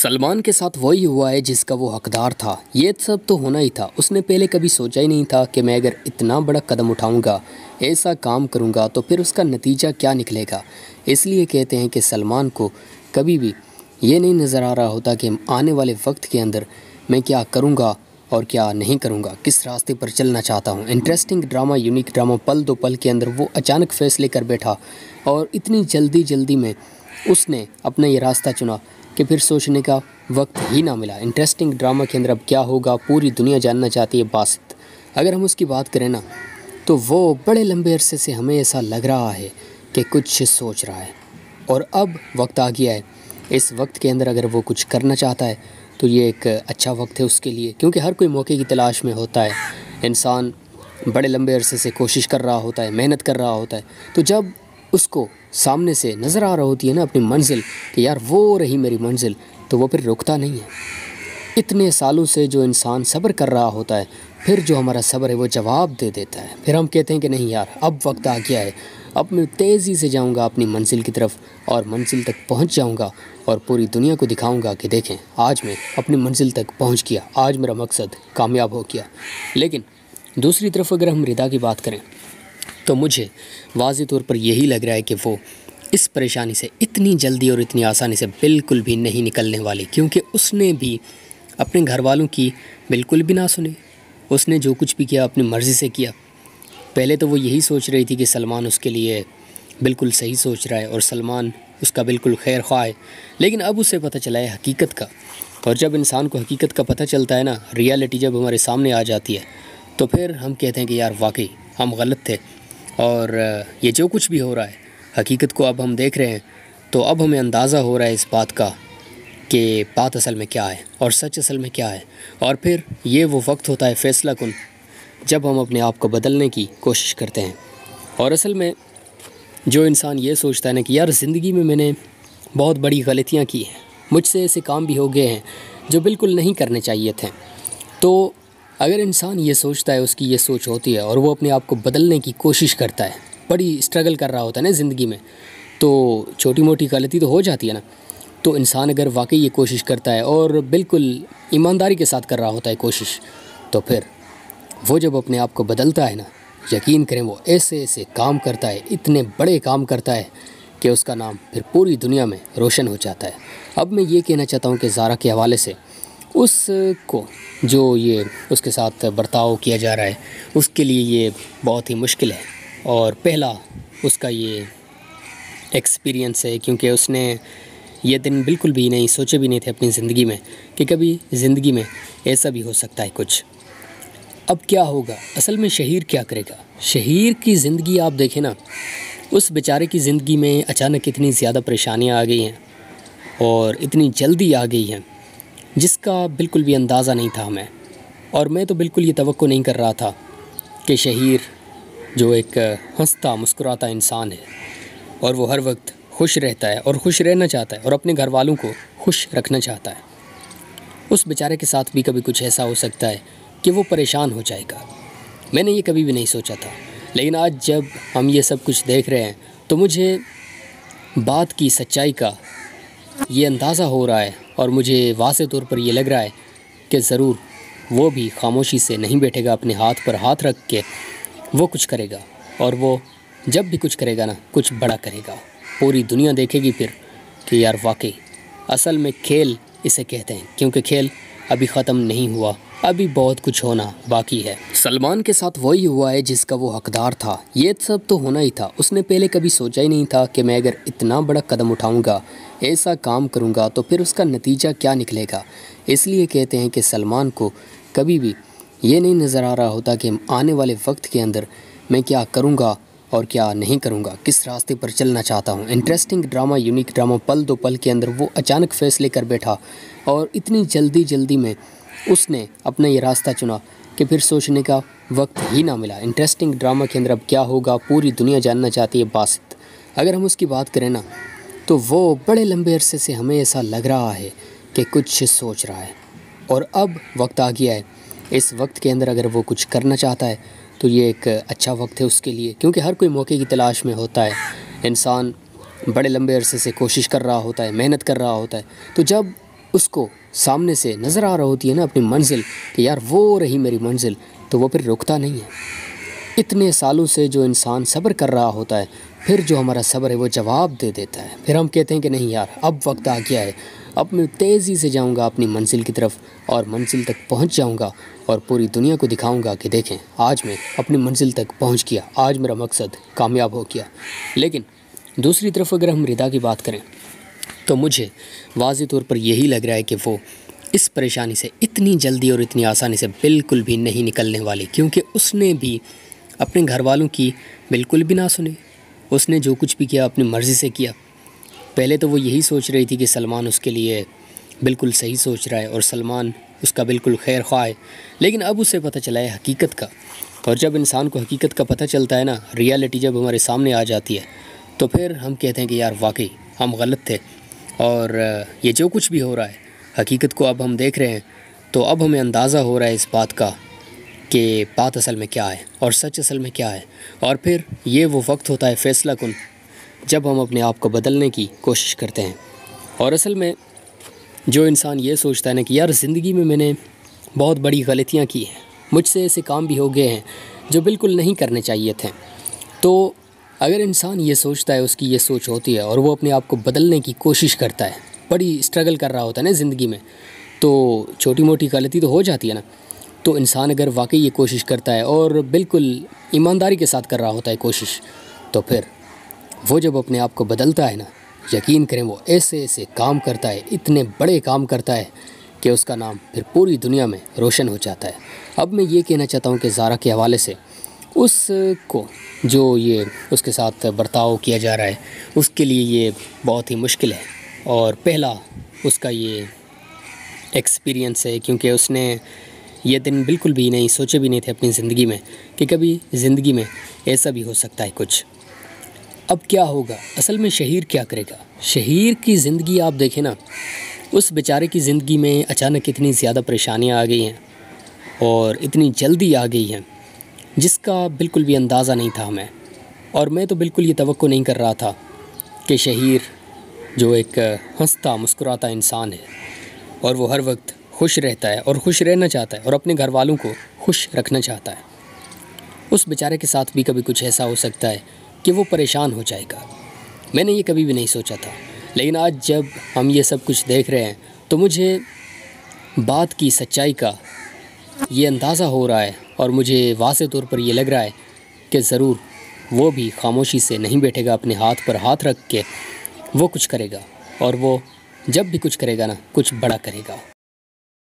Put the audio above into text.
सलमान के साथ वही हुआ है जिसका वो हकदार था। ये सब तो होना ही था। उसने पहले कभी सोचा ही नहीं था कि मैं अगर इतना बड़ा कदम उठाऊंगा, ऐसा काम करूंगा तो फिर उसका नतीजा क्या निकलेगा। इसलिए कहते हैं कि सलमान को कभी भी ये नहीं नज़र आ रहा होता कि आने वाले वक्त के अंदर मैं क्या करूंगा और क्या नहीं करूंगा, किस रास्ते पर चलना चाहता हूं। इंटरेस्टिंग ड्रामा, यूनिक ड्रामा, पल दो पल के अंदर वो अचानक फ़ैसले कर बैठा और इतनी जल्दी में उसने अपना ये रास्ता चुना कि फिर सोचने का वक्त ही ना मिला। इंटरेस्टिंग ड्रामा के अंदर अब क्या होगा, पूरी दुनिया जानना चाहती है। बासित, अगर हम उसकी बात करें ना, तो वो बड़े लंबे अरसे से हमें ऐसा लग रहा है कि कुछ सोच रहा है और अब वक्त आ गया है। इस वक्त के अंदर अगर वो कुछ करना चाहता है तो ये एक अच्छा वक्त है उसके लिए, क्योंकि हर कोई मौके की तलाश में होता है। इंसान बड़े लंबे अरसे से कोशिश कर रहा होता है, मेहनत कर रहा होता है, तो जब उसको सामने से नज़र आ रहा होती है ना अपनी मंजिल कि यार वो रही मेरी मंजिल, तो वो फिर रुकता नहीं है। इतने सालों से जो इंसान सब्र कर रहा होता है, फिर जो हमारा सब्र है वो जवाब दे देता है। फिर हम कहते हैं कि नहीं यार, अब वक्त आ गया है, अब मैं तेज़ी से जाऊंगा अपनी मंजिल की तरफ और मंजिल तक पहुंच जाऊंगा और पूरी दुनिया को दिखाऊंगा कि देखें आज मैं अपनी मंजिल तक पहुंच गया, आज मेरा मकसद कामयाब हो गया। लेकिन दूसरी तरफ अगर हम रिदा की बात करें तो मुझे वाज़ेह तौर पर यही लग रहा है कि वो इस परेशानी से इतनी जल्दी और इतनी आसानी से बिल्कुल भी नहीं निकलने वाली, क्योंकि उसने भी अपने घर वालों की बिल्कुल भी ना सुनी। उसने जो कुछ भी किया अपनी मर्ज़ी से किया। पहले तो वो यही सोच रही थी कि सलमान उसके लिए बिल्कुल सही सोच रहा है और सलमान उसका बिल्कुल खैर ख्वाह है, लेकिन अब उसे पता चला है हकीकत का। और जब इंसान को हकीकत का पता चलता है ना, रियलिटी जब हमारे सामने आ जाती है, तो फिर हम कहते हैं कि यार वाकई हम गलत थे और ये जो कुछ भी हो रहा है हकीकत को अब हम देख रहे हैं, तो अब हमें अंदाज़ा हो रहा है इस बात का कि बात असल में क्या है और सच असल में क्या है। और फिर ये वो वक्त होता है फ़ैसला कुन, जब हम अपने आप को बदलने की कोशिश करते हैं। और असल में जो इंसान ये सोचता है ना कि यार ज़िंदगी में मैंने बहुत बड़ी गलतियाँ की हैं, मुझसे ऐसे काम भी हो गए हैं जो बिल्कुल नहीं करने चाहिए थे, तो अगर इंसान ये सोचता है, उसकी ये सोच होती है और वो अपने आप को बदलने की कोशिश करता है, बड़ी स्ट्रगल कर रहा होता है ना ज़िंदगी में, तो छोटी मोटी गलती तो हो जाती है ना। तो इंसान अगर वाकई ये कोशिश करता है और बिल्कुल ईमानदारी के साथ कर रहा होता है कोशिश, तो फिर वो जब अपने आप को बदलता है ना, यकीन करें वो ऐसे ऐसे काम करता है, इतने बड़े काम करता है कि उसका नाम फिर पूरी दुनिया में रोशन हो जाता है। अब मैं ये कहना चाहता हूँ कि ज़ारा के हवाले से उसको जो ये उसके साथ बर्ताव किया जा रहा है, उसके लिए ये बहुत ही मुश्किल है और पहला उसका ये एक्सपीरियंस है, क्योंकि उसने ये दिन बिल्कुल भी नहीं सोचे भी नहीं थे अपनी ज़िंदगी में कि कभी ज़िंदगी में ऐसा भी हो सकता है कुछ। अब क्या होगा, असल में शहीर क्या करेगा। शहीर की ज़िंदगी आप देखें ना, उस बेचारे की ज़िंदगी में अचानक इतनी ज़्यादा परेशानियाँ आ गई हैं और इतनी जल्दी आ गई हैं जिसका बिल्कुल भी अंदाज़ा नहीं था हमें। और मैं तो बिल्कुल ये तवक्को नहीं कर रहा था कि शहीर जो एक हंसता मुस्कुराता इंसान है और वो हर वक्त खुश रहता है और खुश रहना चाहता है और अपने घर वालों को खुश रखना चाहता है, उस बेचारे के साथ भी कभी कुछ ऐसा हो सकता है कि वो परेशान हो जाएगा। मैंने ये कभी भी नहीं सोचा था, लेकिन आज जब हम ये सब कुछ देख रहे हैं तो मुझे बात की सच्चाई का ये अंदाज़ा हो रहा है और मुझे वाज़ेह तौर पर ये लग रहा है कि ज़रूर वो भी खामोशी से नहीं बैठेगा, अपने हाथ पर हाथ रख के वो कुछ करेगा। और वो जब भी कुछ करेगा ना, कुछ बड़ा करेगा। पूरी दुनिया देखेगी फिर कि यार वाकई असल में खेल इसे कहते हैं, क्योंकि खेल अभी ख़त्म नहीं हुआ, अभी बहुत कुछ होना बाकी है। सलमान के साथ वही हुआ है जिसका वो हकदार था। ये सब तो होना ही था। उसने पहले कभी सोचा ही नहीं था कि मैं अगर इतना बड़ा कदम उठाऊंगा, ऐसा काम करूंगा, तो फिर उसका नतीजा क्या निकलेगा। इसलिए कहते हैं कि सलमान को कभी भी ये नहीं नज़र आ रहा होता कि आने वाले वक्त के अंदर मैं क्या करूँगा और क्या नहीं करूँगा, किस रास्ते पर चलना चाहता हूँ। इंटरेस्टिंग ड्रामा, यूनिक ड्रामा, पल दो पल के अंदर वो अचानक फ़ैसले कर बैठा और इतनी जल्दी में उसने अपना ये रास्ता चुना कि फिर सोचने का वक्त ही ना मिला। इंटरेस्टिंग ड्रामा के अंदर अब क्या होगा, पूरी दुनिया जानना चाहती है। बासित, अगर हम उसकी बात करें ना, तो वो बड़े लंबे अरसे से हमें ऐसा लग रहा है कि कुछ सोच रहा है और अब वक्त आ गया है। इस वक्त के अंदर अगर वो कुछ करना चाहता है तो ये एक अच्छा वक्त है उसके लिए, क्योंकि हर कोई मौके की तलाश में होता है। इंसान बड़े लंबे अरसे से कोशिश कर रहा होता है, मेहनत कर रहा होता है, तो जब उसको सामने से नज़र आ रहा होती है ना अपनी मंजिल, कि यार वो रही मेरी मंजिल, तो वो फिर रुकता नहीं है। इतने सालों से जो इंसान सब्र कर रहा होता है, फिर जो हमारा सब्र है वो जवाब दे देता है। फिर हम कहते हैं कि नहीं यार, अब वक्त आ गया है, अब मैं तेज़ी से जाऊंगा अपनी मंजिल की तरफ और मंजिल तक पहुंच जाऊंगा और पूरी दुनिया को दिखाऊंगा कि देखें आज मैं अपनी मंजिल तक पहुंच गया, आज मेरा मकसद कामयाब हो गया। लेकिन दूसरी तरफ अगर हम रिदा की बात करें तो मुझे वाज़ेह तौर पर यही लग रहा है कि वो इस परेशानी से इतनी जल्दी और इतनी आसानी से बिल्कुल भी नहीं निकलने वाली, क्योंकि उसने भी अपने घर वालों की बिल्कुल भी ना सुनी। उसने जो कुछ भी किया अपनी मर्ज़ी से किया। पहले तो वो यही सोच रही थी कि सलमान उसके लिए बिल्कुल सही सोच रहा है और सलमान उसका बिल्कुल खैर ख्वाह है, लेकिन अब उसे पता चला है हकीकत का। और जब इंसान को हकीकत का पता चलता है ना, रियलिटी जब हमारे सामने आ जाती है, तो फिर हम कहते हैं कि यार वाकई हम गलत थे और ये जो कुछ भी हो रहा है हकीकत को अब हम देख रहे हैं, तो अब हमें अंदाज़ा हो रहा है इस बात का कि बात असल में क्या है और सच असल में क्या है। और फिर ये वो वक्त होता है फ़ैसला कुन, जब हम अपने आप को बदलने की कोशिश करते हैं। और असल में जो इंसान ये सोचता है ना कि यार ज़िंदगी में मैंने बहुत बड़ी गलतियाँ की हैं, मुझसे ऐसे काम भी हो गए हैं जो बिल्कुल नहीं करने चाहिए थे, तो अगर इंसान ये सोचता है, उसकी ये सोच होती है और वो अपने आप को बदलने की कोशिश करता है, बड़ी स्ट्रगल कर रहा होता है ना ज़िंदगी में, तो छोटी मोटी गलती तो हो जाती है ना। तो इंसान अगर वाकई ये कोशिश करता है और बिल्कुल ईमानदारी के साथ कर रहा होता है कोशिश, तो फिर वो जब अपने आप को बदलता है ना, यकीन करें वो ऐसे ऐसे काम करता है, इतने बड़े काम करता है कि उसका नाम फिर पूरी दुनिया में रोशन हो जाता है। अब मैं ये कहना चाहता हूँ कि ज़ारा के हवाले से उसको जो ये उसके साथ बर्ताव किया जा रहा है उसके लिए ये बहुत ही मुश्किल है और पहला उसका ये एक्सपीरियंस है, क्योंकि उसने ये दिन बिल्कुल भी नहीं सोचे भी नहीं थे अपनी ज़िंदगी में कि कभी ज़िंदगी में ऐसा भी हो सकता है कुछ। अब क्या होगा, असल में शहीर क्या करेगा? शहीर की ज़िंदगी आप देखें ना, उस बेचारे की ज़िंदगी में अचानक इतनी ज़्यादा परेशानियां आ गई हैं और इतनी जल्दी आ गई हैं जिसका बिल्कुल भी अंदाज़ा नहीं था हमें। और मैं तो बिल्कुल ये तवक्को नहीं कर रहा था कि शहीर जो एक हंसता मुस्कुराता इंसान है और वो हर वक्त खुश रहता है और खुश रहना चाहता है और अपने घर वालों को खुश रखना चाहता है, उस बेचारे के साथ भी कभी कुछ ऐसा हो सकता है कि वो परेशान हो जाएगा। मैंने ये कभी भी नहीं सोचा था, लेकिन आज जब हम ये सब कुछ देख रहे हैं तो मुझे बात की सच्चाई का ये अंदाज़ा हो रहा है और मुझे वाज़ेह तौर पर ये लग रहा है कि ज़रूर वो भी खामोशी से नहीं बैठेगा, अपने हाथ पर हाथ रख के वो कुछ करेगा और वो जब भी कुछ करेगा ना, कुछ बड़ा करेगा।